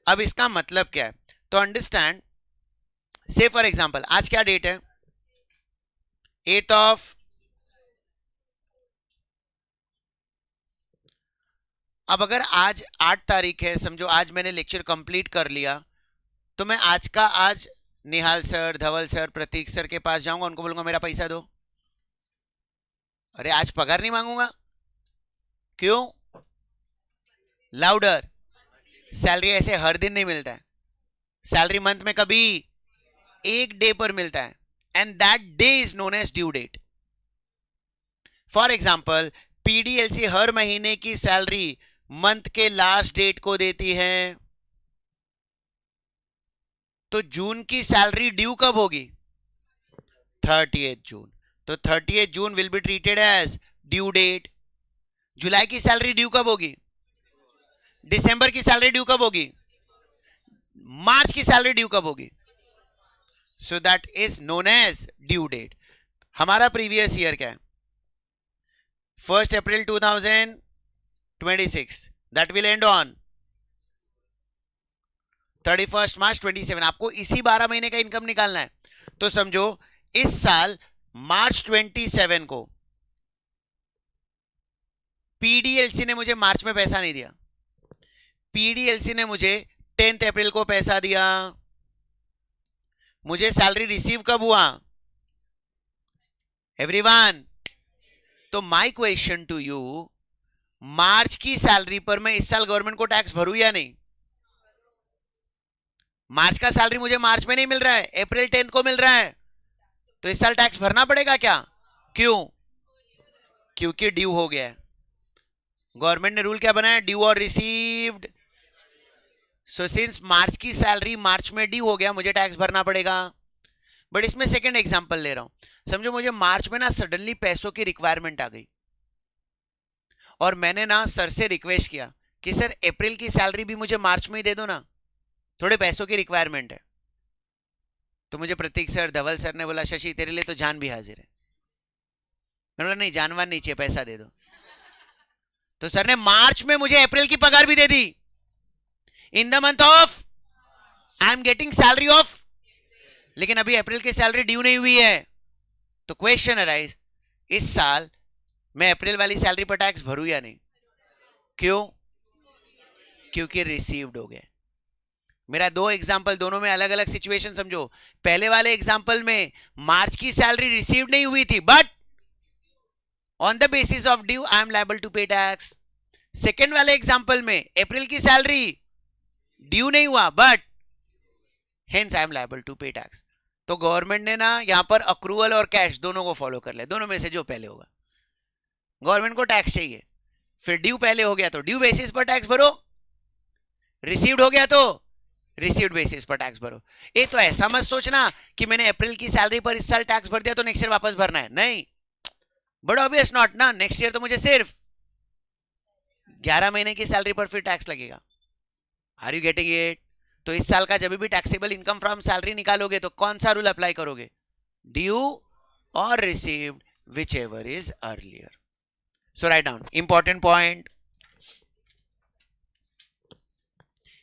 अब इसका मतलब क्या है? तो understand, से for example आज क्या date है? 8th ऑफ, अब अगर आज 8 तारीख है, समझो आज मैंने लेक्चर कंप्लीट कर लिया, तो मैं आज का आज निहाल सर, धवल सर, प्रतीक सर के पास जाऊंगा, उनको बोलूंगा मेरा पैसा दो। अरे आज पगार नहीं मांगूंगा, क्यों? लाउडर, सैलरी ऐसे हर दिन नहीं मिलता है, सैलरी मंथ में कभी एक डे पर मिलता है, and that day is known as due date. For example, PDLC हर महीने की सैलरी मंथ के लास्ट डेट को देती है, तो जून की सैलरी ड्यू कब होगी? 30th June. तो 30th June will be treated as due date. जुलाई की सैलरी ड्यू कब होगी? दिसंबर की सैलरी ड्यू कब होगी? मार्च की सैलरी ड्यू कब होगी? So that is known as due date. हमारा प्रीवियस ईयर क्या है? 1st April 2026, that will end on 31st March 27। आपको इसी 12 महीने का इनकम निकालना है। तो समझो इस साल मार्च 27 को पीडीएलसी ने मुझे मार्च में पैसा नहीं दिया, पीडीएलसी ने मुझे 10th अप्रैल को पैसा दिया। मुझे सैलरी रिसीव कब हुआ एवरीवन? तो माय क्वेश्चन टू यू, मार्च की सैलरी पर मैं इस साल गवर्नमेंट को टैक्स भरूं या नहीं? मार्च का सैलरी मुझे मार्च में नहीं मिल रहा है, अप्रैल 10th को मिल रहा है, तो इस साल टैक्स भरना पड़ेगा क्या? क्यों? क्योंकि ड्यू हो गया है। गवर्नमेंट ने रूल क्या बनाया? Due or received. So since मार्च की सैलरी मार्च में ड्यू हो गया, मुझे टैक्स भरना पड़ेगा। बट इसमें सेकंड एग्जांपल ले रहा हूं। समझो मुझे मार्च में ना सडनली पैसों की रिक्वायरमेंट आ गई और मैंने ना सर से रिक्वेस्ट किया कि सर अप्रैल की सैलरी भी मुझे मार्च में ही दे दो ना, थोड़े पैसों की रिक्वायरमेंट है। तो मुझे प्रतीक सर, धवल सर ने बोला शशि तेरे लिए तो जान भी हाजिर है। मैंने बोला नहीं, जानवान नहीं चाहिए, पैसा दे दो। तो सर ने मार्च में मुझे अप्रैल की पगार भी दे दी। In the month of I am getting salary of, लेकिन अभी अप्रैल की सैलरी ड्यू नहीं हुई है। तो क्वेश्चन अराइज, इस साल मैं अप्रैल वाली सैलरी पर टैक्स भरूं या नहीं? क्यों? क्योंकि रिसीव्ड हो गया। मेरा दो एग्जाम्पल, दोनों में अलग अलग सिचुएशन समझो। पहले वाले एग्जाम्पल में मार्च की सैलरी रिसीव नहीं हुई थी, but on the basis of due I am liable to pay tax. Second वाले एग्जाम्पल में अप्रैल की सैलरी ड्यू नहीं हुआ, but hence I am liable to pay tax. तो गवर्नमेंट ने ना यहां पर अक्रूवल और कैश दोनों को फॉलो कर लिया, दोनों में से जो पहले होगा। गवर्नमेंट को टैक्स चाहिए, फिर ड्यू पहले हो गया तो ड्यू बेसिस पर टैक्स भरो, रिसीव्ड हो गया तो रिसीव्ड बेसिस पर टैक्स भरो। ये तो ऐसा मत सोचना कि मैंने अप्रैल की सैलरी पर इस साल टैक्स भर दिया तो नेक्स्ट ईयर वापस भरना है, नहीं, बट ऑब्वियस नॉट ना। नेक्स्ट ईयर तो मुझे सिर्फ 11 महीने की सैलरी पर फिर टैक्स लगेगा। Are you getting it? तो इस साल का जब भी टैक्सेबल इनकम फ्रॉम सैलरी निकालोगे तो कौन सा रूल अप्लाई करोगे? Due or received, whichever is earlier. So write down important point,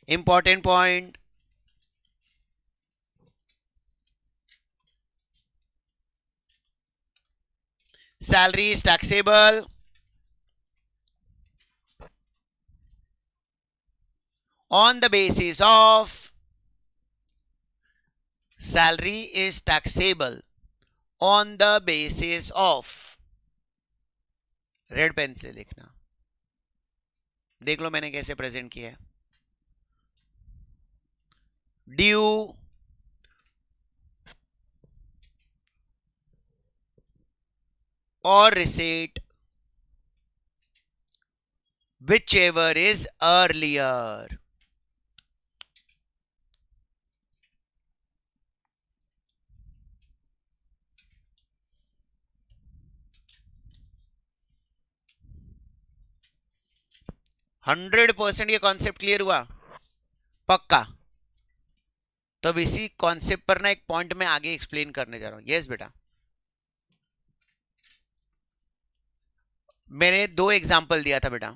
important point. Salary is taxable on the basis of, salary is taxable on the basis of, red pen से लिखना, देख लो मैंने कैसे present किया है। Due और receipt, whichever is earlier। Hundred % ये concept clear हुआ? पक्का? तो अब इसी कॉन्सेप्ट पर ना एक पॉइंट में आगे एक्सप्लेन करने जा रहा हूं। यस बेटा, मैंने दो एग्जाम्पल दिया था बेटा।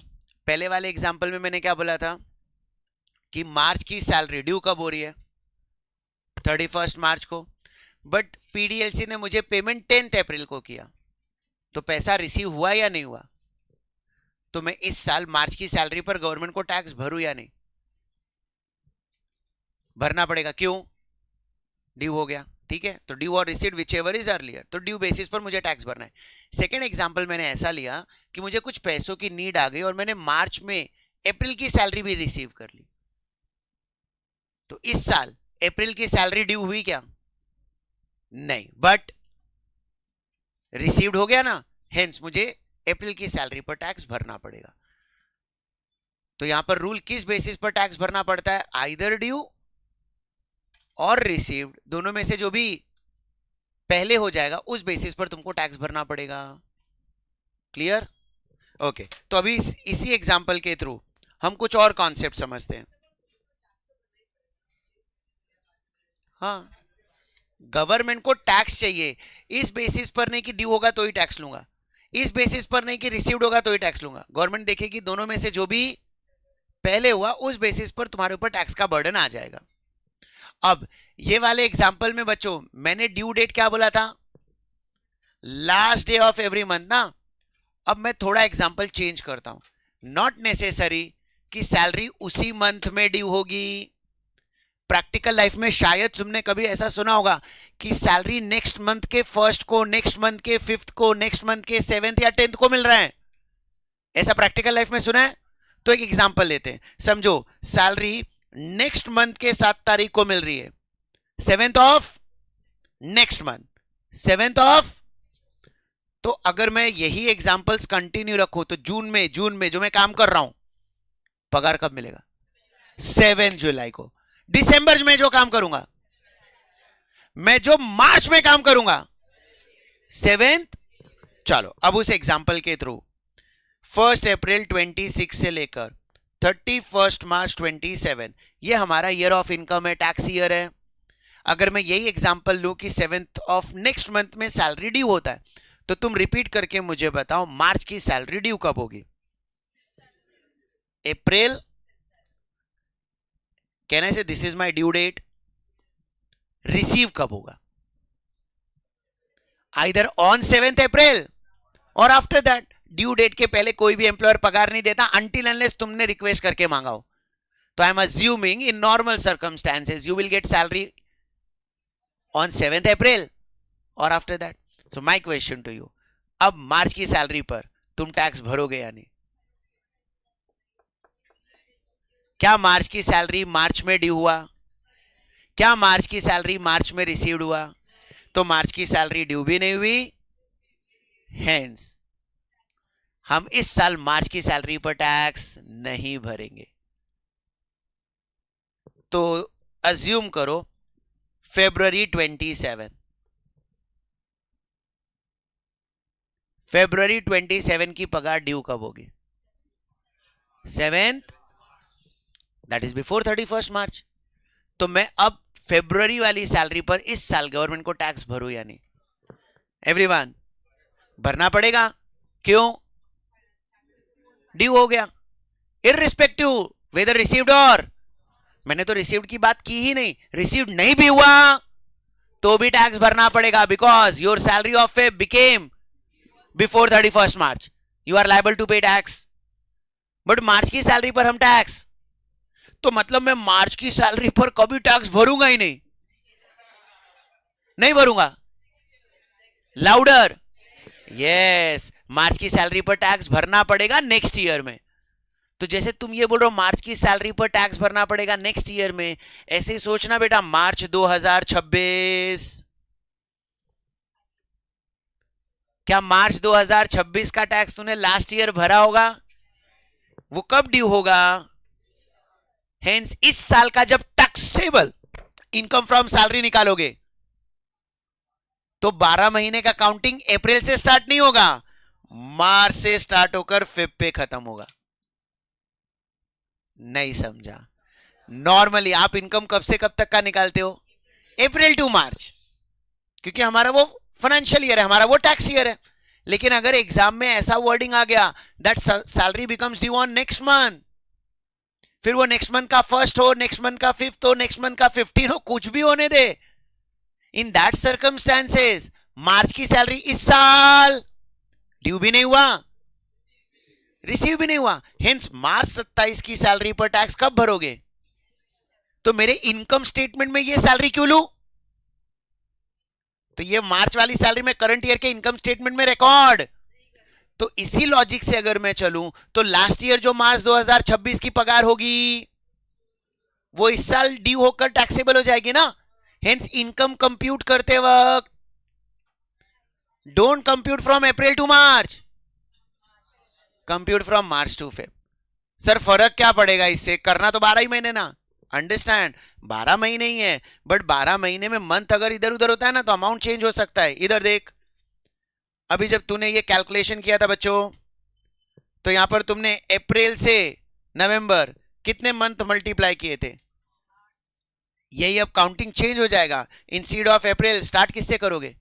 पहले वाले एग्जाम्पल में मैंने क्या बोला था कि मार्च की सैलरी ड्यू कब हो रही है? 31 मार्च को, बट पीडीएलसी ने मुझे पेमेंट 10 अप्रैल को किया, तो पैसा रिसीव हुआ या नहीं हुआ? तो मैं इस साल मार्च की सैलरी पर गवर्नमेंट को टैक्स भरूं या नहीं? भरना पड़ेगा, क्यों? ड्यू हो गया, ठीक है। तो ड्यू और रिसीट विचएवर इज अर्लियर, तो ड्यू बेसिस पर मुझे टैक्स भरना है। सेकेंड एग्जांपल मैंने ऐसा लिया कि मुझे कुछ पैसों की नीड आ गई और मैंने मार्च में अप्रैल की सैलरी भी रिसीव कर ली, तो इस साल अप्रैल की सैलरी ड्यू हुई क्या? नहीं, बट रिसीव्ड हो गया ना, हेंस मुझे अप्रैल की सैलरी पर टैक्स भरना पड़ेगा। तो यहां पर रूल किस बेसिस पर टैक्स भरना पड़ता है? आइदर ड्यू और रिसीव्ड, दोनों में से जो भी पहले हो जाएगा उस बेसिस पर तुमको टैक्स भरना पड़ेगा। क्लियर? ओके, तो अभी इसी एग्जांपल के थ्रू हम कुछ और कॉन्सेप्ट समझते हैं। हाँ, गवर्नमेंट को टैक्स चाहिए, इस बेसिस पर नहीं कि ड्यू होगा तो ही टैक्स लूंगा, इस बेसिस पर नहीं कि रिसीव्ड होगा तो ही टैक्स लूंगा। गवर्नमेंट देखेगी दोनों में से जो भी पहले हुआ उस बेसिस पर तुम्हारे ऊपर टैक्स का बर्डन आ जाएगा। अब ये वाले एग्जांपल में बच्चों मैंने ड्यू डेट क्या बोला था? Last day of every month ना। अब मैं थोड़ा एग्जांपल चेंज करता हूं, नॉट नेसेसरी कि सैलरी उसी मंथ में ड्यू होगी। प्रैक्टिकल लाइफ में शायद तुमने कभी ऐसा सुना होगा कि सैलरी नेक्स्ट मंथ के फर्स्ट को, नेक्स्ट मंथ के 5th को, नेक्स्ट मंथ के 7th या 10th को मिल रहा है, ऐसा प्रैक्टिकल लाइफ में सुना है? तो एक एग्जांपल लेते हैं, समझो सैलरी नेक्स्ट मंथ के 7 तारीख को मिल रही है, 7th of next month, 7th of, तो अगर मैं यही एग्जांपल्स कंटिन्यू रखूं तो जून में जो मैं काम कर रहा हूं पगार कब मिलेगा? 7 जुलाई को। दिसंबर में जो काम करूंगा, मैं जो मार्च में काम करूंगा 7th। चलो अब उस एग्जांपल के थ्रू 1 अप्रैल 26 से लेकर 31 मार्च 27 ये हमारा ईयर ऑफ इनकम है, टैक्स ईयर है। अगर मैं यही एग्जांपल लूं कि 7th ऑफ नेक्स्ट मंथ में सैलरी ड्यू होता है, तो तुम रिपीट करके मुझे बताओ मार्च की सैलरी ड्यू कब होगी? अप्रैल, can I say this is my due date? Receive कब होगा? आइदर ऑन 7th अप्रैल और आफ्टर दैट। ड्यू डेट के पहले कोई भी एम्प्लॉयर पगार नहीं देता अनटिल अनलेस तुमने रिक्वेस्ट करके मांगा हो। तो I am assuming in normal circumstances you will get salary on 7th April और after that. So my question to you, अब मार्च की सैलरी पर तुम टैक्स भरोगे या नहीं? क्या मार्च की सैलरी मार्च में ड्यू हुआ? क्या मार्च की सैलरी मार्च में रिसीव्ड हुआ? तो मार्च की सैलरी ड्यू भी नहीं हुई, हेंस हम इस साल मार्च की सैलरी पर टैक्स नहीं भरेंगे. तो अज्यूम करो February 27, February 27 की पगार ड्यू कब होगी? 7th, that is before 31st मार्च. तो मैं अब फेब्रुवरी वाली सैलरी पर इस साल गवर्नमेंट को टैक्स भरूं या नहीं? एवरीवन, भरना पड़ेगा. क्यों? ड्यू हो गया, इररिस्पेक्टिव वेदर रिसीव्ड और. मैंने तो रिसीव्ड की बात की ही नहीं. रिसीव्ड नहीं भी हुआ तो भी टैक्स भरना पड़ेगा, because your salary of Feb became before 31st March. You are liable to pay tax. But March की सैलरी पर हम टैक्स, तो मतलब मैं मार्च की सैलरी पर कभी टैक्स भरूंगा ही नहीं. नहीं भरूंगा. लाउडर. यस, मार्च की सैलरी पर टैक्स भरना पड़ेगा नेक्स्ट ईयर में. तो जैसे तुम ये बोल रहे हो मार्च की सैलरी पर टैक्स भरना पड़ेगा नेक्स्ट ईयर में, ऐसे ही सोचना बेटा, मार्च 2026. क्या मार्च 2026 का टैक्स तूने लास्ट ईयर भरा होगा? वो कब ड्यू होगा? हेंस इस साल का जब टैक्सेबल इनकम फ्रॉम सैलरी निकालोगे तो 12 महीने का काउंटिंग अप्रैल से स्टार्ट नहीं होगा, मार्च से स्टार्ट होकर फेब पे खत्म होगा. नहीं समझा? नॉर्मली आप इनकम कब से कब तक का निकालते हो? अप्रैल टू मार्च, क्योंकि हमारा वो फाइनेंशियल ईयर है, हमारा वो टैक्स ईयर है. लेकिन अगर एग्जाम में ऐसा वर्डिंग आ गया that salary becomes due on next month, फिर वो नेक्स्ट मंथ का फर्स्ट हो, नेक्स्ट मंथ का फिफ्थ हो, नेक्स्ट मंथ का 15 हो, कुछ भी होने दे, इन दैट सर्कमस्टेंसेस मार्च की सैलरी इस साल ड्यू भी नहीं हुआ, रिसीव भी नहीं हुआ. हेंस मार्च 27 की सैलरी पर टैक्स कब भरोगे? तो मेरे इनकम स्टेटमेंट में ये सैलरी क्यों लू? तो ये मार्च वाली सैलरी में करंट ईयर के इनकम स्टेटमेंट में रिकॉर्ड. तो इसी लॉजिक से अगर मैं चलूं तो लास्ट ईयर जो मार्च 2026 की पगार होगी वो इस साल ड्यू होकर टैक्सेबल हो जाएगी ना. हेंस इनकम कंप्यूट करते वक्त don't compute from April to March, compute from March to Feb. Sir फर्क क्या पड़ेगा इससे? करना तो 12 ही महीने ना. अंडरस्टैंड, 12 महीने ही है, बट 12 महीने में मंथ अगर इधर उधर होता है ना तो अमाउंट चेंज हो सकता है. इधर देख, अभी जब तूने ये कैलकुलेशन किया था बच्चों, तो यहां पर तुमने अप्रैल से नवंबर कितने मंथ मल्टीप्लाई किए थे? यही अब काउंटिंग चेंज हो जाएगा. इंस्टेड ऑफ अप्रैल स्टार्ट किससे करोगे?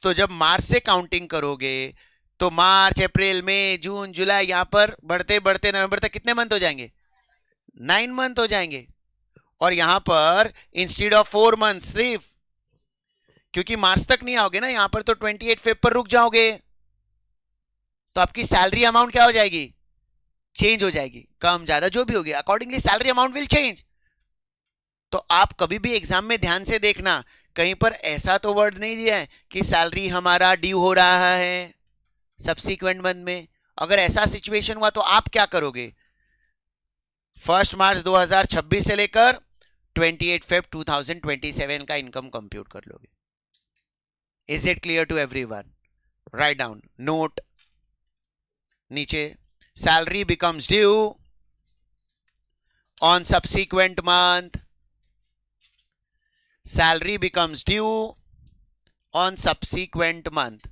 तो जब मार्च से काउंटिंग करोगे तो मार्च अप्रैल मई जून जुलाई, यहां पर बढ़ते बढ़ते नवंबर तक कितने मंथ हो जाएंगे? 9 मंथ हो जाएंगे. और यहां पर इंस्टेड ऑफ 4 मंथ सिर्फ, क्योंकि मार्च तक नहीं आओगे ना, यहां पर तो 28 फेब पर रुक जाओगे, तो आपकी सैलरी अमाउंट क्या हो जाएगी? चेंज हो जाएगी. कम ज्यादा जो भी होगी accordingly salary amount will change. तो आप कभी भी एग्जाम में ध्यान से देखना, कहीं पर ऐसा तो वर्ड नहीं दिया है कि सैलरी हमारा ड्यू हो रहा है सब्सिक्वेंट मंथ में. अगर ऐसा सिचुएशन हुआ तो आप क्या करोगे? 1 मार्च 2026 से लेकर 28 फेब 2027 का इनकम कंप्यूट कर लोगे. Is it clear to everyone? Write down, note नीचे, salary becomes due on subsequent month, salary becomes due on subsequent month.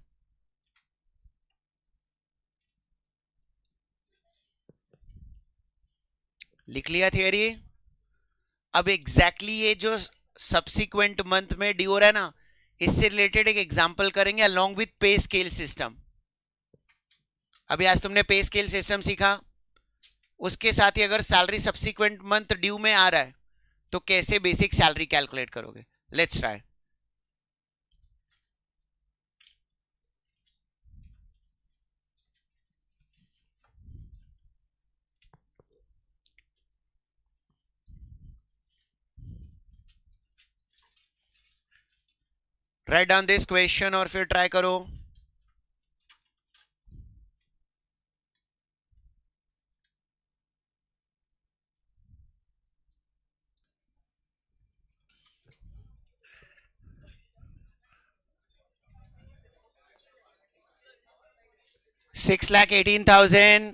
लिख लिया थियरी? अब एग्जैक्टली ये जो सब्सिक्वेंट मंथ में ड्यू हो रहा है ना, इससे रिलेटेड एक एग्जांपल करेंगे अलोंग विथ पे स्केल सिस्टम. अभी आज तुमने पे स्केल सिस्टम सीखा, उसके साथ ही अगर सैलरी सब्सिक्वेंट मंथ ड्यू में आ रहा है तो कैसे बेसिक सैलरी कैलकुलेट करोगे? Let's try. Write down this question और फिर ट्राई करो. $6,18,000.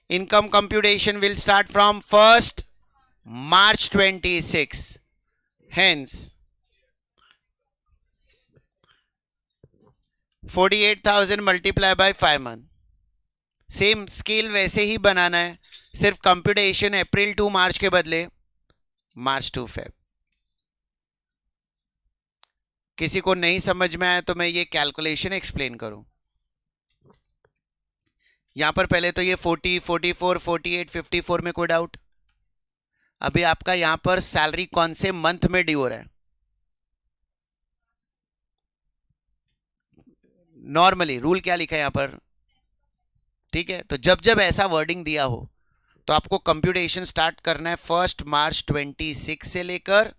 Income computation will start from 1st March 26. Hence, 48,000 multiplied by 5 month. Same scale वैसे ही बनाना है, सिर्फ कंप्यूटेशन अप्रैल टू मार्च के बदले मार्च टू फेब. किसी को नहीं समझ में आया तो मैं ये कैलकुलेशन एक्सप्लेन करूं. यहां पर पहले तो ये 40, 44, 48, 54 में कोई डाउट? अभी आपका यहां पर सैलरी कौन से मंथ में ड्यू हो रहा है? नॉर्मली रूल क्या लिखा है यहां पर? ठीक है, तो जब जब ऐसा वर्डिंग दिया हो तो आपको कंप्यूटेशन स्टार्ट करना है 1 मार्च 26 से लेकर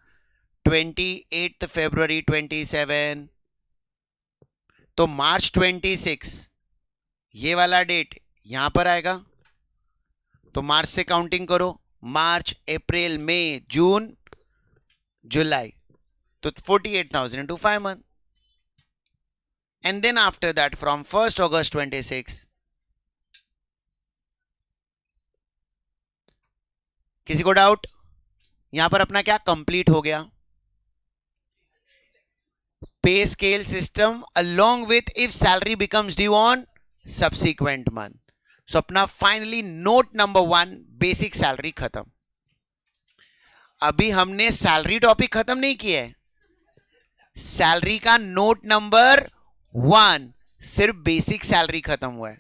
28 फरवरी 27. तो मार्च 26 ये वाला डेट यहां पर आएगा, तो मार्च से काउंटिंग करो. मार्च, अप्रैल, मई, जून, जुलाई, तो 48,000 into 5 months. And then after that from 1st August 26. किसी को डाउट? यहां पर अपना क्या कंप्लीट हो गया? पे scale system along with if salary becomes due on subsequent month. सो अपना finally note number 1 basic salary खत्म. अभी हमने सैलरी टॉपिक खत्म नहीं किया है. सैलरी का नोट नंबर 1 सिर्फ बेसिक सैलरी खत्म हुआ है.